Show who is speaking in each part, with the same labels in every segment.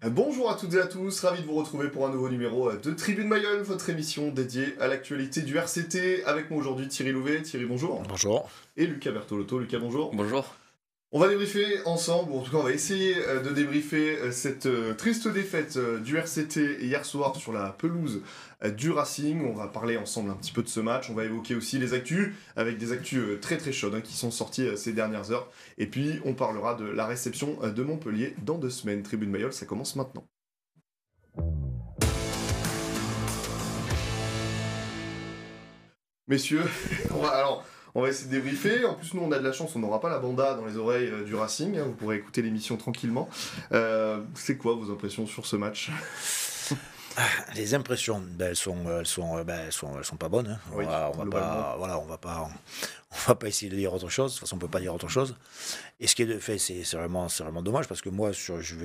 Speaker 1: Bonjour à toutes et à tous, ravi de vous retrouver pour un nouveau numéro de Tribune Mayol, votre émission dédiée à l'actualité du RCT. Avec moi aujourd'hui Thierry Louvet. Thierry, bonjour.
Speaker 2: Bonjour.
Speaker 1: Et Lucas Bertolotto. Lucas, bonjour.
Speaker 3: Bonjour.
Speaker 1: On va débriefer ensemble, ou en tout cas on va essayer de débriefer cette triste défaite du RCT hier soir sur la pelouse du Racing. On va parler ensemble un petit peu de ce match, on va évoquer aussi les actus, avec des actus très très chaudes qui sont sorties ces dernières heures. Et puis on parlera de la réception de Montpellier dans 2 semaines. Tribune Mayol, ça commence maintenant. Messieurs, on va essayer de débriefer. En plus, nous, on a de la chance, on n'aura pas la banda dans les oreilles du Racing. Vous pourrez écouter l'émission tranquillement. C'est quoi vos impressions sur ce match ?
Speaker 2: Les impressions, elles sont pas bonnes. Hein.
Speaker 1: Oui,
Speaker 2: on va pas essayer de dire autre chose. De toute façon, on peut pas dire autre chose. Et ce qui est de fait, c'est vraiment dommage parce que moi, je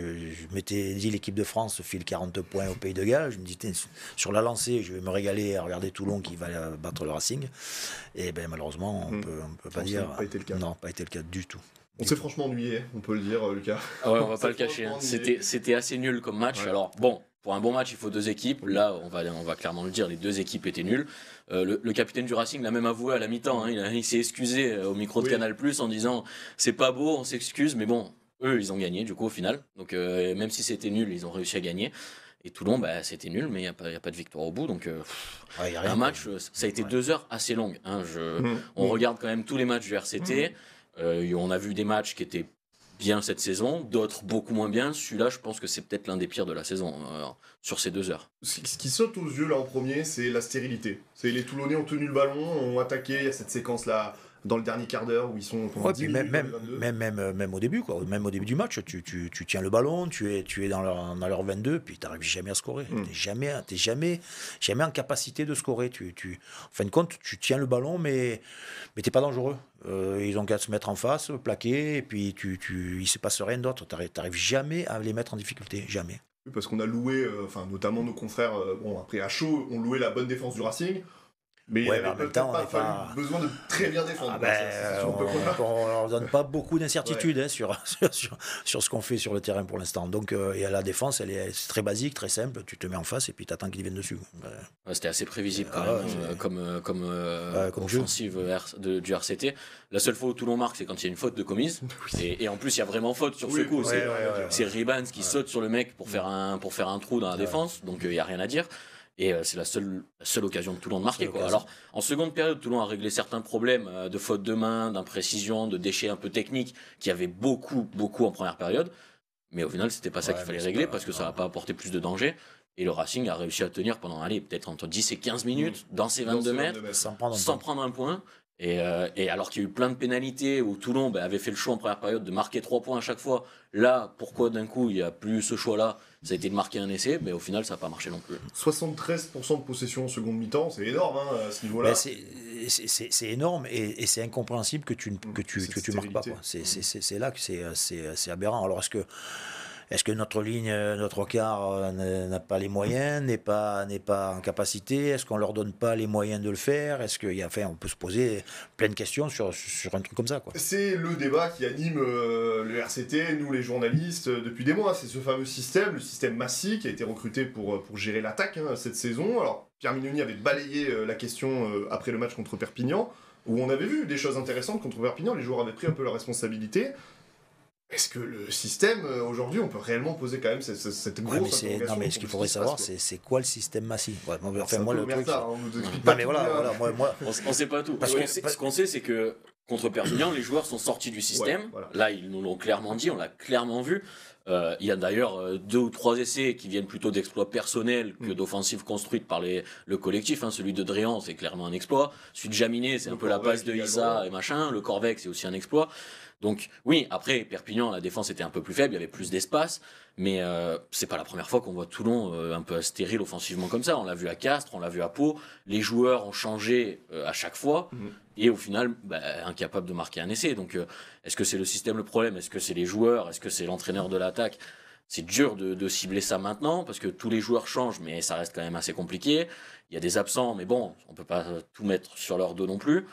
Speaker 2: m'étais dit l'équipe de France file 40 points au Pays de Galles. Je me disais sur la lancée, je vais me régaler à regarder Toulon qui va battre le Racing. Et ben malheureusement, on peut pas dire.
Speaker 1: Pas été le cas.
Speaker 2: Non, pas été le cas du tout.
Speaker 1: On s'est franchement ennuyé, on peut le dire, Lucas.
Speaker 3: Ah ouais, on va pas le cacher. C'était assez nul comme match. Ouais. Alors bon. Pour un bon match, il faut 2 équipes. Là, on va clairement le dire, les 2 équipes étaient nulles. Le capitaine du Racing l'a même avoué à la mi-temps. Il s'est excusé au micro de Canal+ en disant « c'est pas beau, on s'excuse ». Mais bon, eux, ils ont gagné du coup au final. Donc même si c'était nul, ils ont réussi à gagner. Et Toulon, c'était nul, mais il n'y a pas de victoire au bout. Donc un match, ça a été 2 heures assez longues. On regarde quand même tous les matchs du RCT. On a vu des matchs qui étaient bien cette saison, d'autres beaucoup moins bien. Celui-là, je pense que c'est peut-être l'un des pires de la saison sur ces 2 heures.
Speaker 1: Ce qui saute aux yeux là en premier, c'est la stérilité. Les Toulonnais ont tenu le ballon, ont attaqué. Il y a cette séquence-là dans le dernier quart d'heure où ils sont.
Speaker 2: Même au début, quoi. Même au début du match, tu tiens le ballon, tu es dans leur 22, puis tu n'arrives jamais à scorer. T'es jamais en capacité de scorer. En fin de compte, tu tiens le ballon, mais t'es pas dangereux. Ils ont qu'à se mettre en face, plaquer, et puis il se passe rien d'autre. T'arrives jamais à les mettre en difficulté, jamais.
Speaker 1: Oui, parce qu'on a loué, notamment nos confrères, après à chaud, on louait la bonne défense du Racing. Mais en même temps, on pas besoin de très bien défendre.
Speaker 2: On leur donne pas beaucoup d'incertitudes sur ce qu'on fait sur le terrain pour l'instant. Donc, et à la défense, c'est très basique, très simple. Tu te mets en face et puis tu attends qu'ils viennent dessus.
Speaker 3: C'était assez prévisible quand même, comme offensive du RCT. La seule fois où Toulon marque, c'est quand il y a une faute de commise. Et en plus, il y a vraiment faute sur ce coup. C'est Ribans qui saute sur le mec pour faire un trou dans la défense. Donc, il n'y a rien à dire. Et c'est la seule occasion de Toulon de marquer. Alors, en seconde période, Toulon a réglé certains problèmes de faute de main, d'imprécision, de déchets un peu techniques, qui avaient beaucoup en première période. Mais au final, c'était pas ça qu'il fallait régler, parce que ça n'a pas apporté plus de danger. Et le Racing a réussi à tenir pendant, peut-être entre 10 et 15 minutes, dans ses 22 mètres, sans prendre un point. Et alors qu'il y a eu plein de pénalités où Toulon avait fait le choix en première période de marquer 3 points à chaque fois, là, pourquoi d'un coup il n'y a plus ce choix-là ? Ça a été de marquer un essai, mais au final ça n'a pas marché non plus.
Speaker 1: 73% de possession en seconde mi-temps, c'est énorme à ce niveau-là.
Speaker 2: C'est énorme et c'est incompréhensible que tu marques pas. C'est là que c'est aberrant. Alors est-ce que notre ligne, notre quart n'a pas les moyens, n'est pas en capacité ? Est-ce qu'on leur donne pas les moyens de le faire ? On peut se poser plein de questions sur un truc comme ça, quoi.
Speaker 1: C'est le débat qui anime le RCT, nous les journalistes, depuis des mois. C'est ce fameux système, le système Massy, qui a été recruté pour gérer l'attaque cette saison. Alors, Pierre Mignoni avait balayé la question après le match contre Perpignan, où on avait vu des choses intéressantes contre Perpignan. Les joueurs avaient pris un peu leurs responsabilités. Est-ce que le système, aujourd'hui, on peut réellement poser quand même cette grosse interrogation ?
Speaker 2: Non, mais ce qu'il faudrait savoir, c'est quoi le système Massy ?
Speaker 1: Moi, on nous explique
Speaker 2: pas.
Speaker 1: Mais
Speaker 3: on sait pas tout. Ce qu'on sait, c'est que contre Perpignan, les joueurs sont sortis du système. Là, ils nous l'ont clairement dit, on l'a clairement vu. Il y a d'ailleurs 2 ou 3 essais qui viennent plutôt d'exploits personnels que d'offensives construites par le collectif. Celui de Dréan, c'est clairement un exploit. Celui de Jaminet, c'est un peu la passe de Issa et machin. Le Corvec, c'est aussi un exploit. Donc oui, après Perpignan, la défense était un peu plus faible, il y avait plus d'espace, mais c'est pas la première fois qu'on voit Toulon un peu stérile offensivement comme ça. On l'a vu à Castres, on l'a vu à Pau. Les joueurs ont changé à chaque fois et au final, incapables de marquer un essai. Donc est-ce que c'est le système le problème ? Est-ce que c'est les joueurs ? Est-ce que c'est l'entraîneur de l'attaque ? C'est dur de cibler ça maintenant parce que tous les joueurs changent, mais ça reste quand même assez compliqué. Il y a des absents, mais bon, on peut pas tout mettre sur leur dos non plus.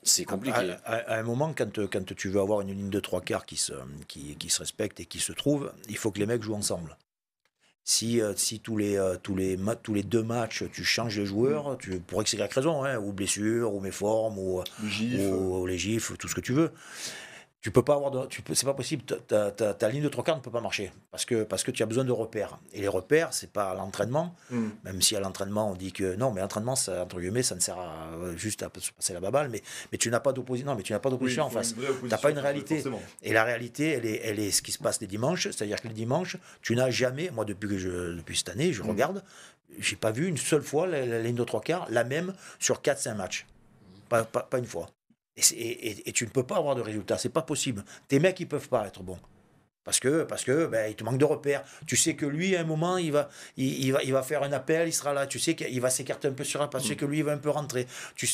Speaker 3: c'est compliqué.
Speaker 2: À un moment, quand tu veux avoir une ligne de 3/4 qui se respecte et qui se trouve, il faut que les mecs jouent ensemble. Si tous les 2 matchs, tu changes les joueurs, pour X et Y raison, ou blessure, ou méforme, ou les gifles, tout ce que tu veux. Tu peux pas avoir c'est pas possible, ta ligne de 3/4 ne peut pas marcher parce que tu as besoin de repères, et les repères c'est pas l'entraînement, même si à l'entraînement on dit que non, mais l'entraînement ça, entre guillemets, ça ne sert à juste à se passer la baballe, mais tu n'as pas d'opposition, en face, tu n'as pas une réalité, et la réalité elle est ce qui se passe les dimanches, c'est-à-dire que les dimanches tu n'as jamais, moi depuis cette année je regarde, j'ai pas vu une seule fois la ligne de 3/4 la même sur 4-5 matchs, pas une fois. Et tu ne peux pas avoir de résultats, c'est pas possible. Tes mecs ils peuvent pas être bons parce que il te manque de repères. Tu sais que lui à un moment il va faire un appel, il sera là. Tu sais qu'il va s'écarter un peu sur un pas. Tu sais que lui il va un peu rentrer. Tu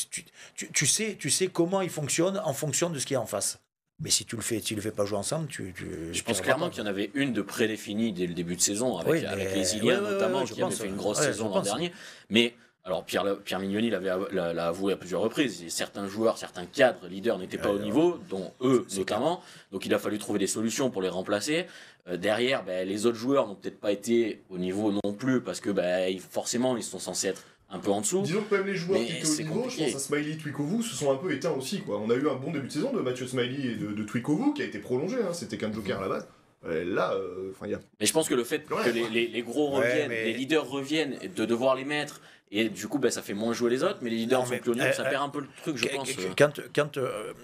Speaker 2: sais comment il fonctionne en fonction de ce qu'il y a en face. Mais si tu le fais pas jouer ensemble,
Speaker 3: je pense clairement qu'il y en avait une de prédéfinie dès le début de saison avec les Iliens notamment qui avaient fait une grosse saison l'an dernier. Mais alors Pierre Mignoni l'a avoué à plusieurs reprises, certains joueurs, certains cadres, leaders n'étaient pas au niveau, dont eux notamment, donc il a fallu trouver des solutions pour les remplacer. Derrière, les autres joueurs n'ont peut-être pas été au niveau non plus, parce que forcément ils sont censés être un peu en dessous.
Speaker 1: Disons que même les joueurs qui étaient au niveau, compliqué. Je pense à Smiley, Twikovu, se sont un peu éteints aussi, quoi. On a eu un bon début de saison de Mathieu Smiley et de Twikovu qui a été prolongé, c'était qu'un joker à la base. Là,
Speaker 3: Mais je pense que le fait que les gros reviennent, les leaders reviennent, et de devoir les mettre, et du coup ça fait moins jouer les autres, mais les leaders sont plus au niveau, ça perd un peu le truc, je pense.
Speaker 2: Quand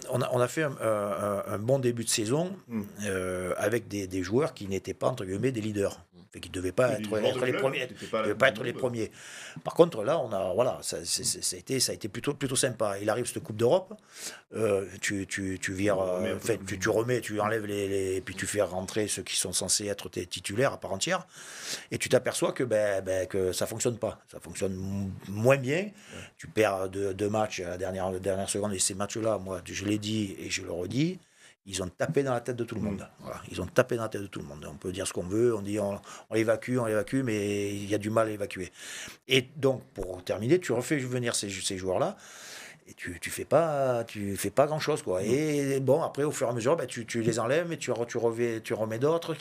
Speaker 2: on a fait un bon début de saison avec des joueurs qui n'étaient pas entre guillemets des leaders, qui ne devaient pas être les premiers. Par contre là ça a été plutôt sympa. Il arrive cette Coupe d'Europe, tu vires, tu remets, tu enlèves et puis tu fais rentrer ceux qui sont censés être tes titulaires à part entière, et tu t'aperçois que ça fonctionne pas, ça fonctionne moins bien. Tu perds 2 matchs à la dernière seconde, et ces matchs-là, moi je l'ai dit et je le redis, ils ont tapé dans la tête de tout le monde. Voilà. Ils ont tapé dans la tête de tout le monde. On peut dire ce qu'on veut, on dit on évacue, mais il y a du mal à évacuer. Et donc, pour terminer, tu refais venir ces joueurs-là, et tu fais pas grand-chose, quoi. Et bon, après, au fur et à mesure, tu les enlèves, mais tu remets d'autres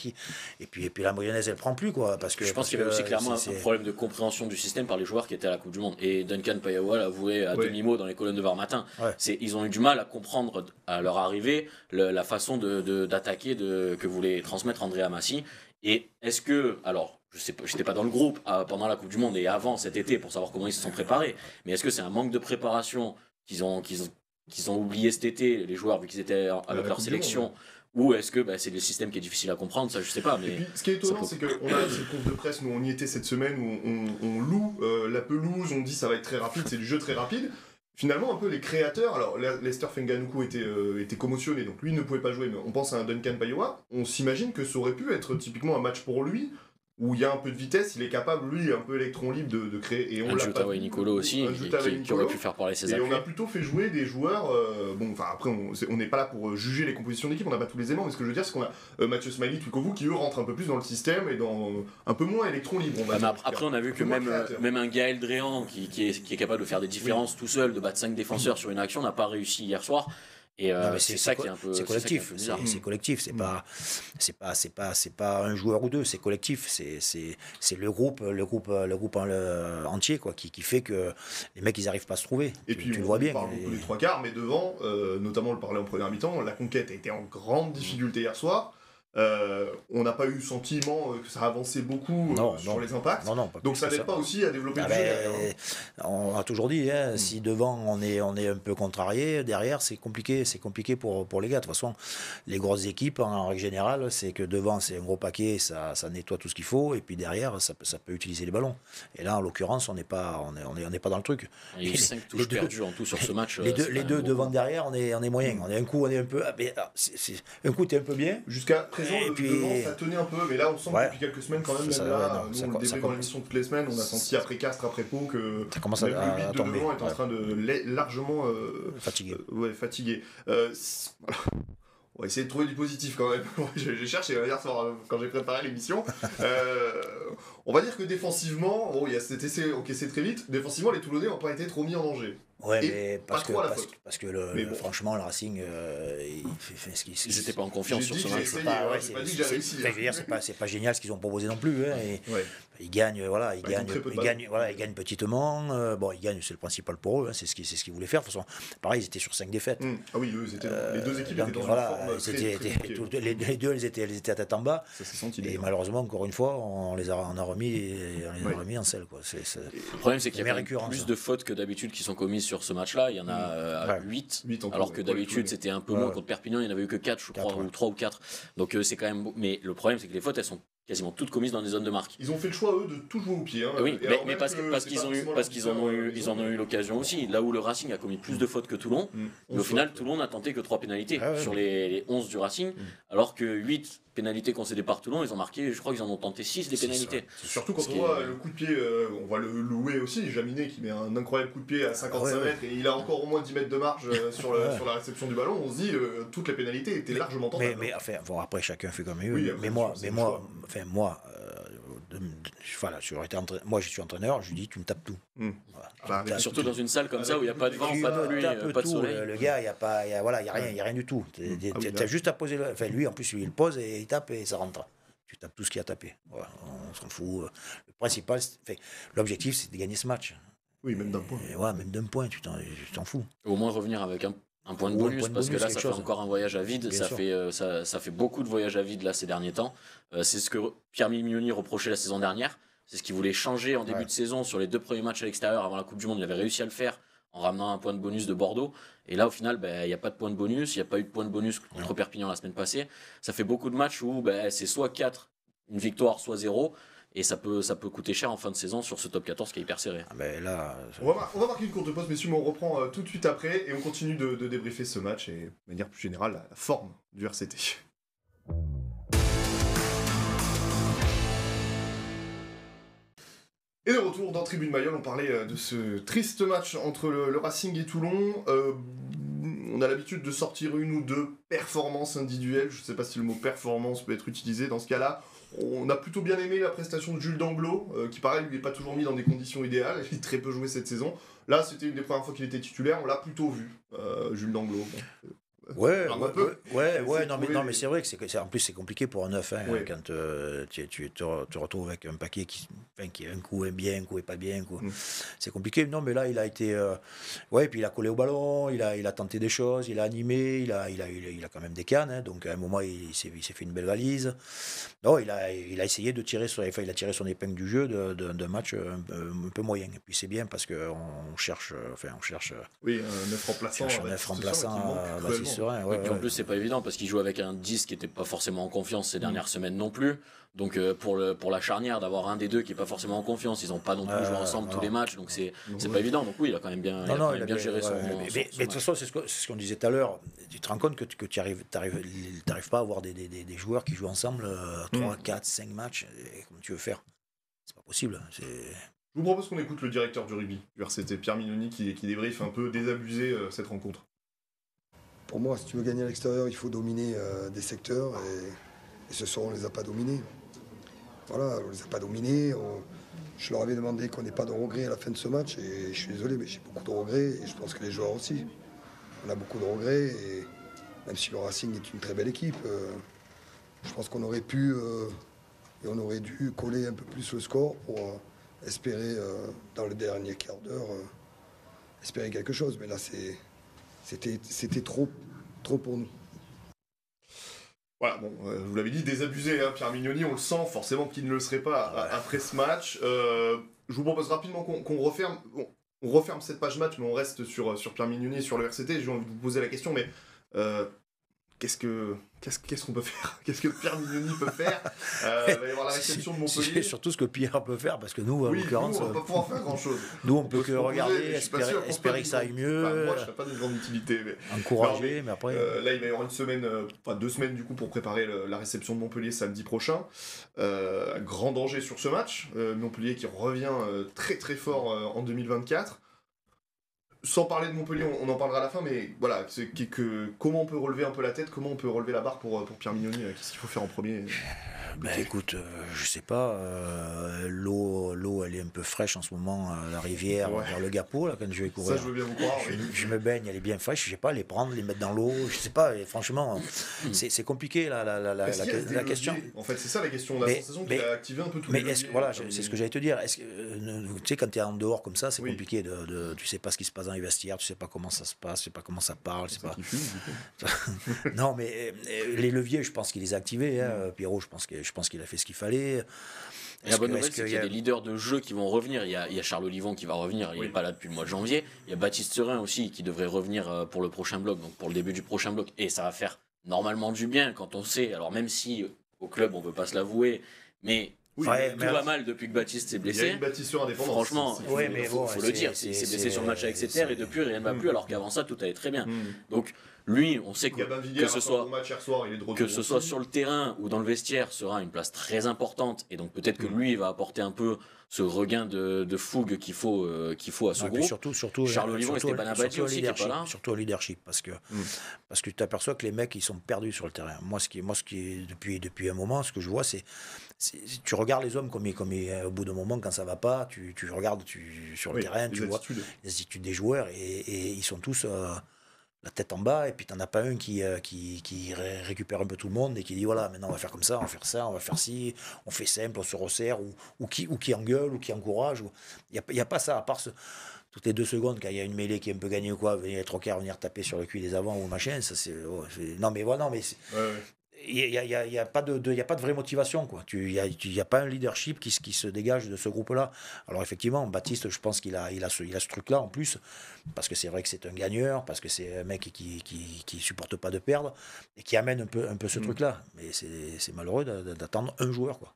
Speaker 2: et puis la mayonnaise, elle prend plus, quoi.
Speaker 3: Je pense qu'il y avait aussi clairement un problème de compréhension du système par les joueurs qui étaient à la Coupe du Monde. Et Duncan Payawal l'a avoué à demi-mot dans les colonnes de Var Matin. Ils ont eu du mal à comprendre à leur arrivée la façon d'attaquer que voulait transmettre André Amassi. Et est-ce que, alors, je sais pas, j'étais pas dans le groupe pendant la Coupe du Monde et avant cet été pour savoir comment ils se sont préparés, mais est-ce que c'est un manque de préparation qu'ils ont oublié cet été, les joueurs, vu qu'ils étaient avec leur sélection, ou est-ce que c'est le système qui est difficile à comprendre, ça je sais pas. Mais
Speaker 1: et puis, ce qui est étonnant, c'est qu'on a cette conf de presse, nous on y était cette semaine, où on loue la pelouse, on dit ça va être très rapide, c'est du jeu très rapide. Finalement, un peu les créateurs, alors Lester Fenganuku était commotionné, donc lui ne pouvait pas jouer, mais on pense à un Duncan Payawal, on s'imagine que ça aurait pu être typiquement un match pour lui, où il y a un peu de vitesse, il est capable, lui, un peu électron libre, de créer. Et on l'a pas.
Speaker 3: Nicolo aussi, qui aurait pu faire parler ses appuis.
Speaker 1: Et on a plutôt fait jouer des joueurs. Après, on n'est pas là pour juger les compositions d'équipe, on n'a pas tous les éléments, mais ce que je veux dire, c'est qu'on a Mathieu Smiley, Twikovu, qui eux rentrent un peu plus dans le système et dans un peu moins électron libre.
Speaker 3: Après, on a vu que même un Gaël Dréan, qui est capable de faire des différences tout seul, de battre 5 défenseurs sur une action, n'a pas réussi hier soir. Et c'est ça qui est un peu.
Speaker 2: C'est collectif. C'est collectif. C'est pas un joueur ou deux. C'est collectif. C'est le groupe entier, quoi, qui fait que les mecs ils arrivent pas à se trouver.
Speaker 1: Et puis
Speaker 2: tu le vois bien.
Speaker 1: On parle beaucoup des 3/4, mais devant, notamment on le parlait en première mi-temps, la conquête a été en grande difficulté hier soir. On n'a pas eu le sentiment que ça avançait beaucoup sur les impacts. Donc ça n'aide pas aussi à développer le jeu.
Speaker 2: On a toujours dit, si devant on est un peu contrarié, derrière c'est compliqué pour les gars. De toute façon, les grosses équipes en règle générale, c'est que devant c'est un gros paquet, ça nettoie tout ce qu'il faut, et puis derrière ça peut utiliser les ballons. Et là en l'occurrence on n'est pas dans le truc.
Speaker 3: Il y a eu 5 touches perdues en tout sur ce match.
Speaker 2: Les deux devant derrière on est moyen. Un coup t'es un peu bien
Speaker 1: jusqu'à et puis devant, ça tenait un peu, mais là on sent que depuis quelques semaines quand même, nous on le débat dans l'émission toutes les semaines, on a senti après Castres, après Pau que
Speaker 2: ça commence à
Speaker 1: tomber. Devant est en train de largement
Speaker 2: fatigué.
Speaker 1: Fatigué. On va essayer de trouver du positif quand même. J'ai cherché hier soir quand j'ai préparé l'émission. On va dire que défensivement, bon, il y a cet essai encaissé très vite. Défensivement, les Toulonnais n'ont pas été trop mis en danger.
Speaker 2: Ouais, mais parce que bon. Franchement, le Racing, il fait ce qu'il...
Speaker 3: Ils n'étaient pas en confiance sur ce match.
Speaker 1: J'ai pas dit que j'ai réussi.
Speaker 2: C'est pas génial ce qu'ils ont proposé non plus. Hein, ils gagnent, ils gagnent petitement. Bon, ils gagnent, c'est le principal pour eux. Hein, c'est ce qu'ils voulaient faire. De toute façon, pareil, ils étaient sur 5 défaites.
Speaker 1: Ah oui, eux, les deux équipes étaient dans une forme très
Speaker 2: les deux, elles étaient à tête en bas.
Speaker 1: Ça s'est senti.
Speaker 2: Et malheureusement, encore une fois, on a remis en selle.
Speaker 3: Le problème, c'est qu'il y a plus de fautes que d'habitude qui sont commises sur ce match-là. Il y en a 8, alors que d'habitude, c'était un peu moins. Contre Perpignan, il n'y en avait eu que 4, je crois, ou 3 ou 4. Donc c'est quand même... Mais le problème, c'est que les fautes, elles sont quasiment toutes commises dans des zones de marque.
Speaker 1: Ils ont fait le choix, eux, de tout jouer au pied. Hein.
Speaker 3: Oui, mais parce qu'ils en ont eu l'occasion aussi. Là où le Racing a commis plus de fautes que Toulon, mais au final, Toulon n'a tenté que 3 pénalités sur les 11 du Racing, alors que 8 pénalités concédées par Toulon, ils ont marqué, je crois qu'ils en ont tenté 6 des pénalités.
Speaker 1: Surtout quand on voit le coup de pied, on va le louer aussi, Jaminet qui met un incroyable coup de pied à 55 mètres et il a encore au moins 10 mètres de marge sur la réception du ballon, on se dit toutes les pénalités étaient largement tendables.
Speaker 2: Mais enfin, bon, après chacun fait comme il veut. Mais moi, moi je suis entraîneur, je lui dis tu me tapes tout.
Speaker 3: Voilà. Surtout dans une salle comme ça où il n'y a pas de vent, pas de pluie, pas de soleil.
Speaker 2: Le gars, il n'y a rien du tout. Tu as juste à poser. Lui, en plus, il pose et il tape et ça rentre. Tu tapes tout ce qu'il a tapé. Voilà, on s'en fout. Le principal, l'objectif, c'est de gagner ce match.
Speaker 1: Oui, même d'un point.
Speaker 2: Même d'un point, tu t'en fous.
Speaker 3: Au moins revenir avec un point de bonus, parce que là, ça fait encore un voyage à vide. Ça fait beaucoup de voyages à vide là ces derniers temps. C'est ce que Pierre Mignoni reprochait la saison dernière. C'est ce qu'il voulait changer en début de saison sur les 2 premiers matchs à l'extérieur avant la Coupe du Monde. Il avait réussi à le faire en ramenant un point de bonus de Bordeaux. Et là, au final, il n'y a pas de point de bonus. Il n'y a pas eu de point de bonus contre Perpignan la semaine passée. Ça fait beaucoup de matchs où c'est soit 4, une victoire, soit 0. Et ça peut coûter cher en fin de saison sur ce top 14 qui est hyper serré.
Speaker 1: On va marquer une courte pause, messieurs, mais on reprend tout de suite après et on continue de débriefer ce match et de manière plus générale la forme du RCT. Et de retour dans Tribune Mayol, on parlait de ce triste match entre le Racing et Toulon. On a l'habitude de sortir une ou deux performances individuelles. Je ne sais pas si le mot performance peut être utilisé dans ce cas-là. On a plutôt bien aimé la prestation de Jules Danglot, qui pareil, lui n'est pas toujours mis dans des conditions idéales. Il a très peu joué cette saison. Là, c'était une des premières fois qu'il était titulaire. On l'a plutôt vu, Jules Danglot.
Speaker 2: Non, mais c'est vrai que en plus c'est compliqué pour un neuf quand tu te retrouves avec un paquet qui un coup est bien, un coup est pas bien, c'est compliqué. Non, mais là il a été puis il a collé au ballon, il a tenté des choses, il a animé, il a quand même des cannes, donc à un moment il s'est fait une belle valise. Non, il a essayé de tirer il a tiré son épingle du jeu d'un match un peu moyen. Et puis c'est bien parce que on cherche
Speaker 1: oui, un neuf remplaçant.
Speaker 3: Et puis en plus c'est pas évident parce qu'il joue avec un 10 qui était pas forcément en confiance ces dernières semaines non plus, donc pour la charnière d'avoir un des deux qui est pas forcément en confiance, ils ont pas non plus joué ensemble tous les matchs, donc c'est pas évident. Donc oui, il a quand même bien géré son
Speaker 2: mais de toute façon c'est ce qu'on disait tout à l'heure, tu te rends compte que tu n'arrives pas à avoir des joueurs qui jouent ensemble 3, 4, 5 matchs, comment tu veux faire, c'est pas possible.
Speaker 1: Je vous propose qu'on écoute le directeur du rugby du RCT, Pierre Mignoni, qui débriefe un peu désabusé cette rencontre.
Speaker 4: Pour moi, si tu veux gagner à l'extérieur, il faut dominer des secteurs et ce soir, on ne les a pas dominés. Voilà, on ne les a pas dominés. Je leur avais demandé qu'on n'ait pas de regrets à la fin de ce match et je suis désolé, mais j'ai beaucoup de regrets et je pense que les joueurs aussi. On a beaucoup de regrets et même si le Racing est une très belle équipe, je pense qu'on aurait pu et on aurait dû coller un peu plus le score pour espérer, dans le dernier quart d'heure, espérer quelque chose. Mais là, c'était trop pour nous.
Speaker 1: Voilà, bon, vous l'avez dit, désabusé, Pierre Mignoni, on le sent forcément qu'il ne le serait pas après ce match. Je vous propose rapidement qu'on referme. Bon, on referme cette page match, mais on reste sur Pierre Mignoni et sur le RCT. J'ai envie de vous poser la question, mais qu'est-ce qu'on peut faire ? Qu'est-ce que Pierre Mignoni peut faire ? Il va y avoir la réception de Montpellier.
Speaker 2: Surtout ce que Pierre peut faire, parce que nous, en l'occurrence,
Speaker 1: on ne va pas pouvoir faire grand-chose.
Speaker 2: Nous, on peut que regarder, espérer que ça aille mieux.
Speaker 1: Moi, je ne serais pas d'une grande utilité.
Speaker 2: Encourager, mais après...
Speaker 1: là, il va y avoir 2 semaines du coup pour préparer la réception de Montpellier samedi prochain. Grand danger sur ce match. Montpellier qui revient très très fort en 2024. sans parler de Montpellier, on en parlera à la fin, mais voilà, comment on peut relever un peu la tête, comment on peut relever la barre pour Pierre Mignoni, qu'est-ce qu'il faut faire en premier?
Speaker 2: Écoute, je sais pas, l'eau elle est un peu fraîche en ce moment à la rivière, vers le Gapeau, là, quand je vais courir.
Speaker 1: Ça, je veux bien vous croire.
Speaker 2: Je me baigne, elle est bien fraîche, je sais pas, les prendre, les mettre dans l'eau, je sais pas, et franchement, c'est compliqué la question.
Speaker 1: En fait, c'est ça la question, la sensation qu'il a activé un peu tout le monde.
Speaker 2: Voilà, c'est ce que j'allais te dire. Tu sais, quand tu es en dehors comme ça, c'est compliqué, tu sais pas ce qui se passe dans les vestiaires, tu sais pas comment ça se passe, tu sais pas comment ça parle. Non, mais les leviers, je pense qu'il les a activés, Pierrot, je pense qu'il a fait ce qu'il fallait.
Speaker 3: Et la bonne nouvelle, c'est qu'il y a des leaders de jeu qui vont revenir. Il y a Charles Olivon qui va revenir, il n'est pas là depuis le mois de janvier. Il y a Baptiste Serin aussi qui devrait revenir pour le prochain bloc, donc pour le début du prochain bloc. Et ça va faire normalement du bien quand on sait, alors même si au club on ne veut pas se l'avouer, mais tout va mal depuis que Baptiste s'est blessé.
Speaker 1: Il y a une Baptiste sur indépendance.
Speaker 3: Franchement, il faut le dire. Il s'est blessé sur le match avec Setter et depuis rien ne va plus, alors qu'avant ça tout allait très bien. Donc lui, on sait que ce soit sur le terrain ou dans le vestiaire sera une place très importante et donc peut-être que lui il va apporter un peu ce regain de fougue qu'il faut à ce groupe.
Speaker 2: Surtout
Speaker 3: Charles Olivon et Stéphane Abadi aussi qui est pas là.
Speaker 2: Surtout au leadership parce que tu t'aperçois que les mecs ils sont perdus sur le terrain. Moi ce qui est depuis un moment, ce que je vois c'est tu regardes les hommes comme au bout d'un moment quand ça va pas, tu regardes sur le terrain, tu vois les attitudes des joueurs et ils sont tous la tête en bas, et puis t'en as pas un qui récupère un peu tout le monde et qui dit voilà, maintenant on va faire comme ça, on va faire ça, on va faire ci, on fait simple, on se resserre, ou qui engueule, ou qui encourage. Il n'y a pas ça, à part toutes les 2 secondes, quand il y a une mêlée qui est un peu gagnée ou quoi, venir les troqueurs, venir taper sur le cul des avants ou machin, ça c'est. Non mais voilà, non mais. Il n'y a pas de vraie motivation, quoi. Il n'y a pas un leadership qui se dégage de ce groupe-là. Alors effectivement, Baptiste, je pense qu'il a ce truc-là en plus, parce que c'est vrai que c'est un gagneur, parce que c'est un mec qui supporte pas de perdre, et qui amène un peu ce truc-là. Mais c'est malheureux d'attendre un joueur, quoi.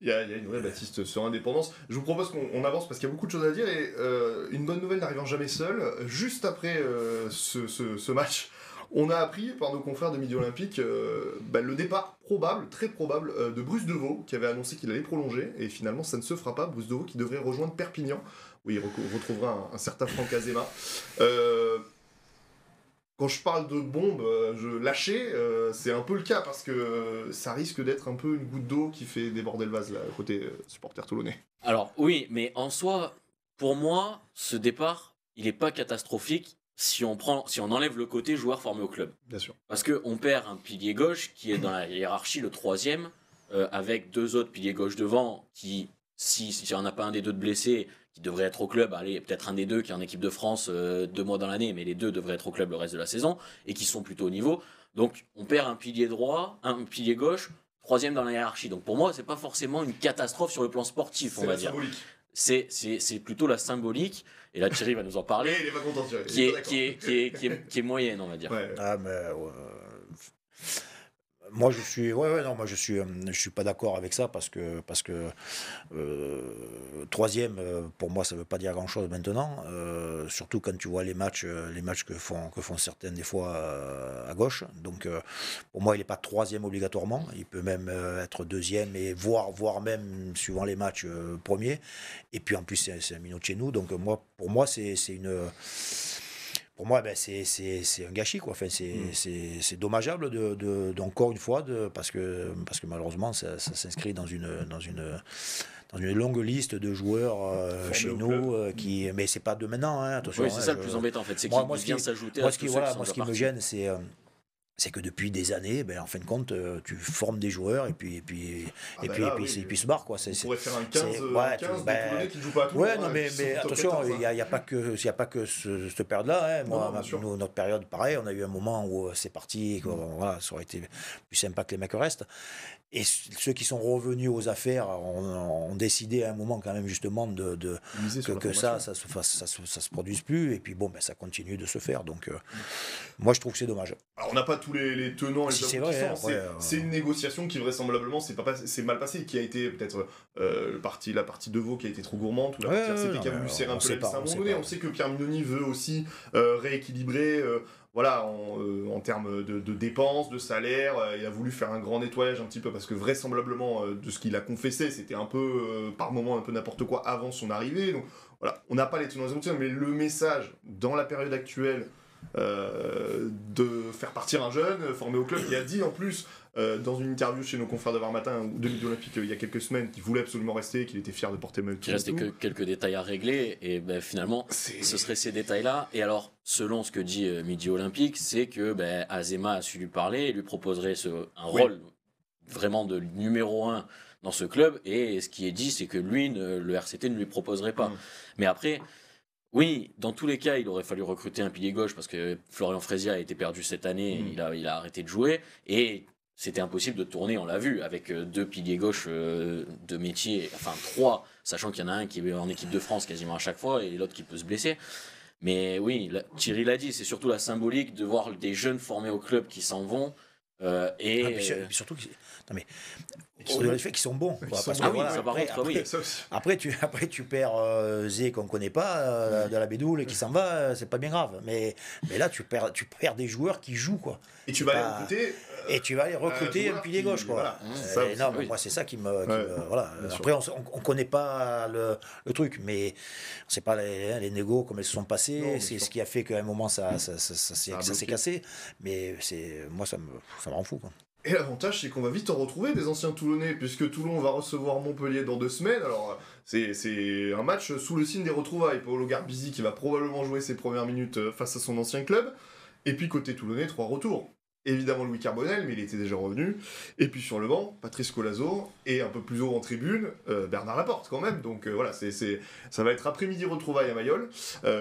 Speaker 1: Il y a une vraie Baptiste sur indépendance. Je vous propose qu'on avance parce qu'il y a beaucoup de choses à dire, et une bonne nouvelle n'arrivant jamais seule, juste après ce match, on a appris par nos confrères de Midi Olympique le départ très probable de Bruce Deveau, qui avait annoncé qu'il allait prolonger, et finalement ça ne se fera pas. Bruce Deveau qui devrait rejoindre Perpignan, où il retrouvera un certain Franck Azema. Quand je parle de bombe lâchée, c'est un peu le cas, parce que ça risque d'être un peu une goutte d'eau qui fait déborder le vase, là, côté supporter toulonnais.
Speaker 3: Alors oui, mais en soi, pour moi, ce départ, il n'est pas catastrophique, si on enlève le côté joueur formé au club.
Speaker 1: Bien sûr.
Speaker 3: Parce qu'on perd un pilier gauche qui est dans la hiérarchie le 3e, avec 2 autres piliers gauche devant qui, si on n'a pas un des 2 de blessés, qui devrait être au club, allez, peut-être un des 2 qui est en équipe de France 2 mois dans l'année, mais les 2 devraient être au club le reste de la saison, et qui sont plutôt au niveau. Donc on perd un pilier droit, un pilier gauche, 3e dans la hiérarchie. Donc pour moi, c'est pas forcément une catastrophe sur le plan sportif, on va dire. C'est plutôt la symbolique, et là Thierry va nous en parler,
Speaker 1: il est pas content, Thierry.
Speaker 3: qui est moyenne, on va dire.
Speaker 1: Ouais.
Speaker 2: Ah, mais moi je suis pas d'accord avec ça parce que 3e pour moi ça veut pas dire grand chose maintenant, surtout quand tu vois les matchs que font certaines des fois à gauche. Donc pour moi il n'est pas 3e obligatoirement, il peut même être 2e et voire même suivant les matchs premier. Et puis en plus c'est un minot de chez nous, donc pour moi c'est un gâchis, quoi. Enfin, c'est dommageable encore une fois parce que malheureusement ça s'inscrit dans une longue liste de joueurs chez nous mais c'est pas de maintenant, hein, attention.
Speaker 3: Oui, c'est ça le plus embêtant en fait, c'est qu'il vient s'ajouter à tous ceux qui
Speaker 2: ce qui me gêne c'est que depuis des années, en fin de compte, tu formes des joueurs et puis ils se barrent, quoi.
Speaker 1: On pourrait faire un 15 de Toulonnais qui ne joue pas à tout.
Speaker 2: Ouais, non, mais attention, il n'y a pas que cette période-là. Hein. Moi, notre période, pareil, on a eu un moment où c'est parti, voilà, ça aurait été plus sympa que les mecs restent. Et ceux qui sont revenus aux affaires ont décidé à un moment quand même justement que ça se produise plus, et puis ça continue de se faire. Donc moi je trouve que c'est dommage.
Speaker 1: Alors on n'a pas tous les tenants et les aboutissants. C'est une négociation qui vraisemblablement c'est mal passé, qui a été peut-être la partie de Vaux qui a été trop gourmande, ou la partie RCT qui a voulu serrer un peu la vis à un moment donné. On sait que Pierre Mignoni veut aussi rééquilibrer. Voilà, en termes de dépenses, de salaire, il a voulu faire un grand nettoyage un petit peu, parce que vraisemblablement, de ce qu'il a confessé, c'était un peu, par moments, un peu n'importe quoi avant son arrivée. Donc voilà, on n'a pas les tenants émotionnels, mais le message dans la période actuelle de faire partir un jeune formé au club qui a dit en plus dans une interview chez nos confrères de Var Matin ou de Midi Olympique il y a quelques semaines qu'il voulait absolument rester, qu'il était fier de porter maillot.
Speaker 3: Il restait que quelques détails à régler et finalement ce seraient ces détails-là. Et alors selon ce que dit Midi Olympique, c'est que Azéma a su lui parler et lui proposerait un rôle vraiment de numéro 1 dans ce club, et ce qui est dit c'est que lui, le RCT ne lui proposerait pas. Mais après, oui, dans tous les cas, il aurait fallu recruter un pilier gauche parce que Florian Fraisier a été perdu cette année, il a arrêté de jouer, et c'était impossible de tourner, on l'a vu, avec 2 piliers gauche de métier, enfin 3, sachant qu'il y en a un qui est en équipe de France quasiment à chaque fois et l'autre qui peut se blesser. Mais oui, Thierry l'a dit, c'est surtout la symbolique de voir des jeunes formés au club qui s'en vont. Et
Speaker 2: surtout, au-delà du fait qu'ils sont bons. Après, tu perds Zé qu'on ne connaît pas, de la Bédoule qui s'en va, c'est pas bien grave. Mais là, tu perds des joueurs qui jouent, quoi.
Speaker 1: Et tu vas aller recruter
Speaker 2: un pilier gauche, quoi. Moi, c'est ça qui me voilà. Après, on connaît pas le truc, mais on sait pas les négos comme elles se sont passées. C'est ce qui a fait qu'à un moment ça s'est cassé. Mais moi, ça me rend fou, quoi.
Speaker 1: Et l'avantage, c'est qu'on va vite en retrouver des anciens Toulonnais, puisque Toulon va recevoir Montpellier dans 2 semaines. Alors, c'est un match sous le signe des retrouvailles. Paolo Garbisi qui va probablement jouer ses premières minutes face à son ancien club. Et puis, côté Toulonnais, 3 retours. Évidemment Louis Carbonel, mais il était déjà revenu. Et puis sur le banc, Patrice Colazo. Et un peu plus haut en tribune, Bernard Laporte quand même. Donc voilà, ça va être après-midi retrouvailles à Mayol.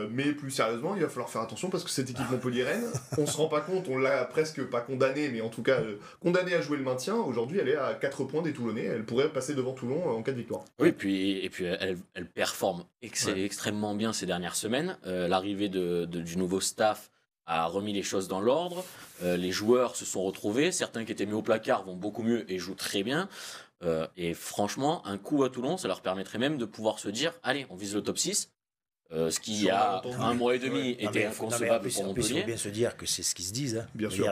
Speaker 1: Mais plus sérieusement, il va falloir faire attention parce que cette équipe Montpellier-Rennes, on se rend pas compte, on l'a presque pas condamnée, mais en tout cas condamnée à jouer le maintien. Aujourd'hui, elle est à 4 points des Toulonnais. Elle pourrait passer devant Toulon en cas de victoire.
Speaker 3: Oui, et puis elle performe extrêmement bien ces dernières semaines. L'arrivée du nouveau staff a remis les choses dans l'ordre, les joueurs se sont retrouvés, certains qui étaient mis au placard vont beaucoup mieux et jouent très bien, et franchement, un coup à Toulon, ça leur permettrait même de pouvoir se dire, allez, on vise le top 6, ce qui il y a un mois et demi était inconcevable pour Montpellier.
Speaker 2: Il faut bien se dire que c'est ce qu'ils se disent. Hein.
Speaker 1: Bien sûr.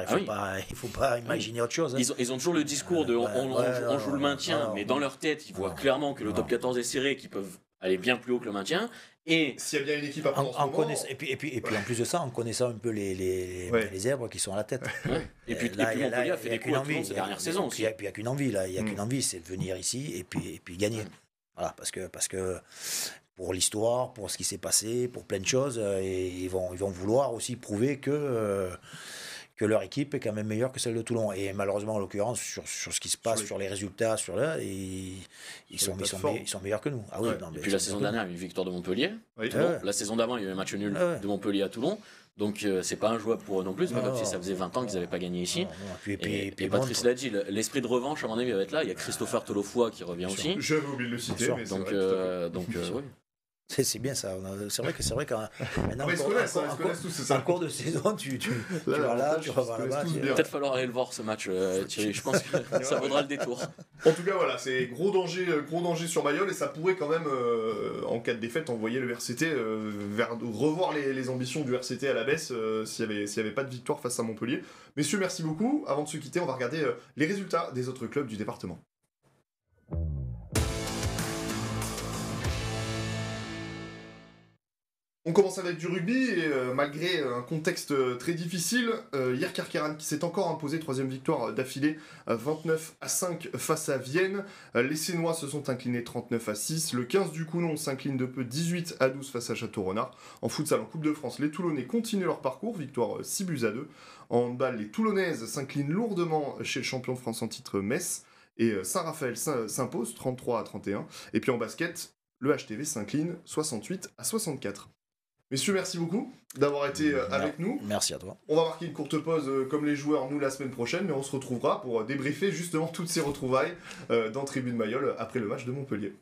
Speaker 2: Il faut pas imaginer autre chose. Hein.
Speaker 3: Ils ont toujours le discours de on joue le maintien, mais dans leur tête, ils voient clairement que le top 14 est serré, qu'ils peuvent aller bien plus haut que le maintien. Et
Speaker 1: s'il y a bien une équipe à prendre
Speaker 2: et puis en plus de ça, en connaissant un peu les zèbres qui sont à la tête.
Speaker 3: Et puis Montpellier a fait des coups à Toulon ces dernières saisons aussi.
Speaker 2: Et puis il n'y a qu'une envie là, il y a qu'une envie, c'est de venir ici et puis gagner. Voilà, parce que pour l'histoire, pour ce qui s'est passé, pour plein de choses, et ils vont vouloir aussi prouver que leur équipe est quand même meilleure que celle de Toulon. Et malheureusement, en l'occurrence, sur ce qui se passe, sur les résultats, ils sont meilleurs que nous. Ah oui,
Speaker 3: et puis la saison dernière, il y a eu une victoire de Montpellier. La saison d'avant, il y a eu un match nul de Montpellier à Toulon. Donc c'est pas injouable pour eux non plus, c'est pas comme si ça faisait 20 ans qu'ils n'avaient pas gagné ici. Et Patrice l'a dit, l'esprit de revanche à mon avis va être là. Il y a Christopher Tolofoy qui revient aussi.
Speaker 1: J'avais oublié de le citer, mais
Speaker 3: donc oui.
Speaker 2: C'est bien ça. C'est vrai qu'en
Speaker 1: cours
Speaker 2: de saison, tu vas là, tu vas là-bas.
Speaker 3: Peut-être falloir aller le voir ce match, Thierry. Je pense que ça vaudra le détour.
Speaker 1: En tout cas, voilà, c'est gros danger sur Mayol et ça pourrait quand même, en cas de défaite, envoyer le RCT revoir les ambitions du RCT à la baisse s'il y avait pas de victoire face à Montpellier. Messieurs, merci beaucoup. Avant de se quitter, on va regarder les résultats des autres clubs du département. On commence avec du rugby et malgré un contexte très difficile, hier Kerkeran qui s'est encore imposé, 3e victoire d'affilée, 29-5 face à Vienne. Les Sénois se sont inclinés 39-6. Le 15 du Counon s'incline de peu 18-12 face à Château-Renard. En futsal en Coupe de France, les Toulonnais continuent leur parcours, victoire 6-2. En handball, les Toulonnaises s'inclinent lourdement chez le champion de France en titre Metz. Et Saint-Raphaël s'impose 33-31. Et puis en basket, le HTV s'incline 68-64. Messieurs, merci beaucoup d'avoir été avec nous.
Speaker 2: Merci à toi.
Speaker 1: On va marquer une courte pause comme les joueurs, nous, la semaine prochaine, mais on se retrouvera pour débriefer justement toutes ces retrouvailles dans Tribune Mayol après le match de Montpellier.